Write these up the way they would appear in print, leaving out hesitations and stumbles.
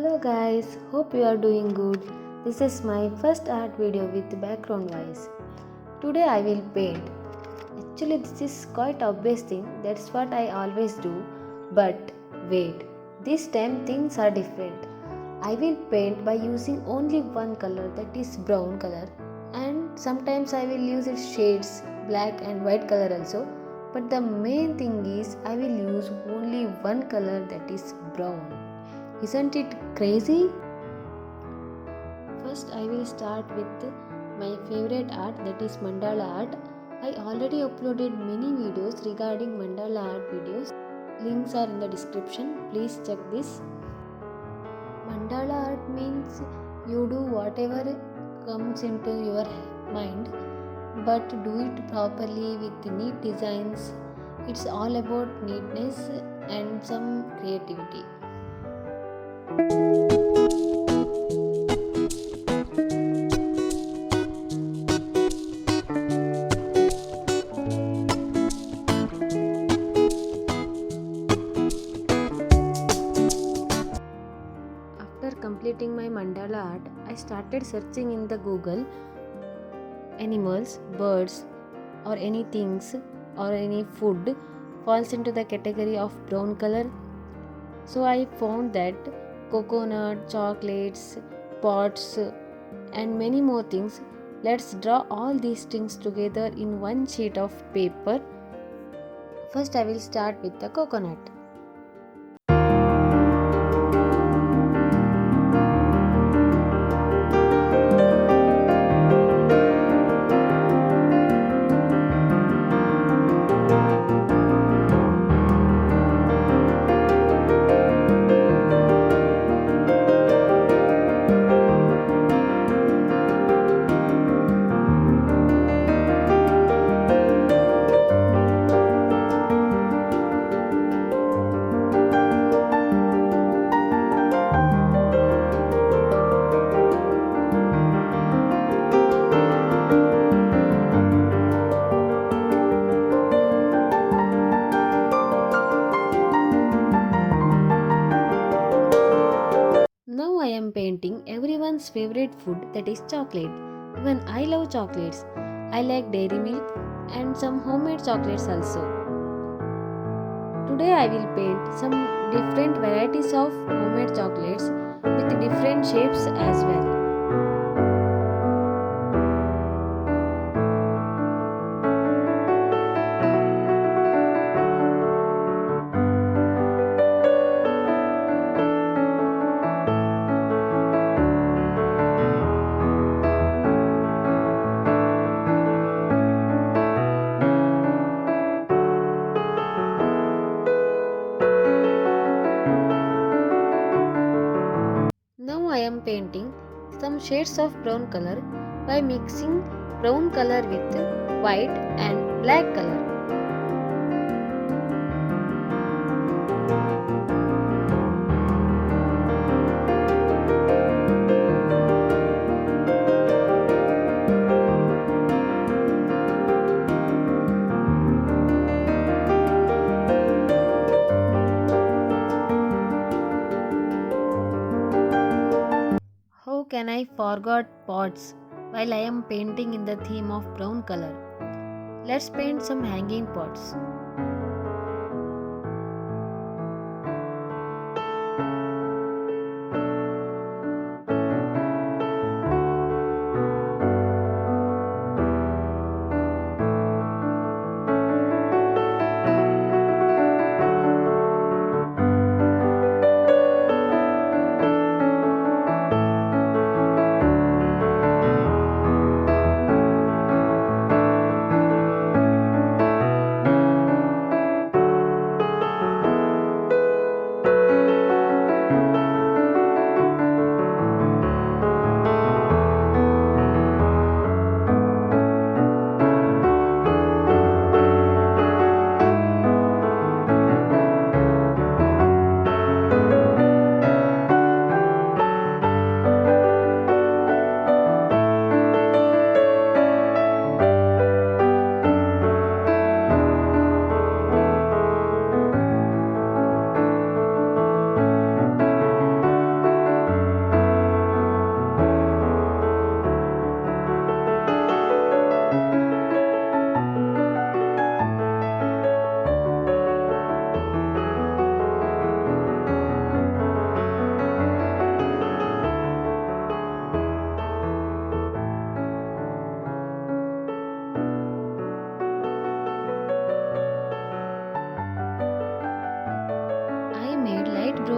Hello guys, hope you are doing good. This is my first art video with background voice. Today I will paint. Actually this is quite obvious thing, that's what I always do. But wait, this time things are different. I will paint by using only one color, that is brown color, and sometimes I will use its shades black and white color also. But the main thing is I will use only one color, that is brown. Isn't it crazy? First, I will start with my favorite art, that is mandala art. I already uploaded many videos regarding mandala art videos. Links are in the description. Please check this. Mandala art means you do whatever comes into your mind, but do it properly with neat designs. It's all about neatness and some creativity. After completing my mandala art, I started searching in the Google animals, birds, or any things or any food falls into the category of brown color. So I found that coconut, chocolates, pots, and many more things. Let's draw all these things together in one sheet of paper. First I will start with the coconut. Now I am painting everyone's favorite food, that is chocolate. Even I love chocolates. I like dairy milk and some homemade chocolates also. Today I will paint some different varieties of homemade chocolates with different shapes as well. Now I am painting some shades of brown color by mixing brown color with white and black color. How can I forget pots while I am painting in the theme of brown color? Let's paint some hanging pots.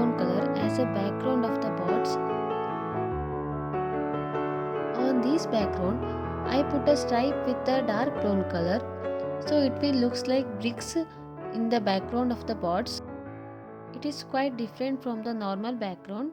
brown color as a background of the pots. On this background, I put a stripe with a dark brown color so it will looks like bricks in the background of the pots. It is quite different from the normal background.